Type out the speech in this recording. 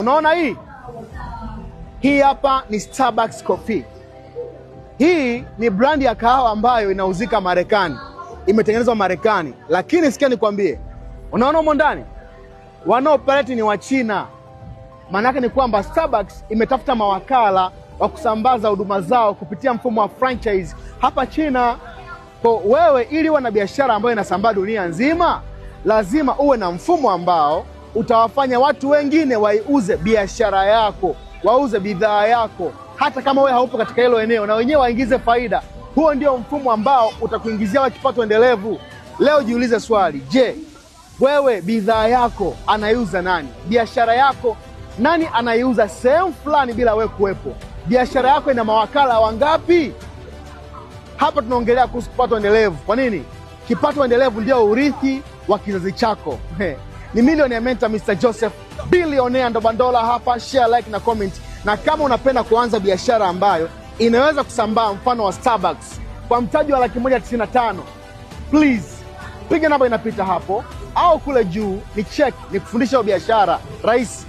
Unaona hii? Hii hapa ni Starbucks Coffee. Hii ni brand ya kahawa ambayo inauzika Marekani. Imetengenezwa Marekani. Lakini sikia nikwambie. Unaona humo ndani? Wanaoperate ni wa China. Maana yake ni kwamba Starbucks imetafuta mawakala wa kusambaza huduma zao kupitia mfumo wa franchise hapa China. Kwa wewe ili uwe na biashara ambayo inasambaa dunia nzima, lazima uwe na mfumo ambao utawafanya watu wengine waiuze biashara yako, wauze bidhaa yako, hata kama wewe haupo katika hilo eneo, na wenyewe waingize faida. Huo ndio mfumo ambao utakuingizia wewe kipato endelevu. Leo jiulize swali, je, wewe bidhaa yako anaiuza nani? Biashara yako nani anaiuza sehemu fulani bila wewe kuwepo? Biashara yako ina mawakala wangapi? Hapa tunaongelea kuhusu kipato endelevu. Kwa nini? Kipato endelevu ndio urithi wa kizazi chako. Ni Millionaire Mentor Mr. Joseph, billionaire ndo bandola hapa. Share, like na comment. Na kama unapenda kuanza biashara ambayo inaweza kusambaa mfano wa Starbucks kwa mtaji wa $195, please piga namba inapita hapo au kule juu ni check, ni kufundisha biashara rahisi.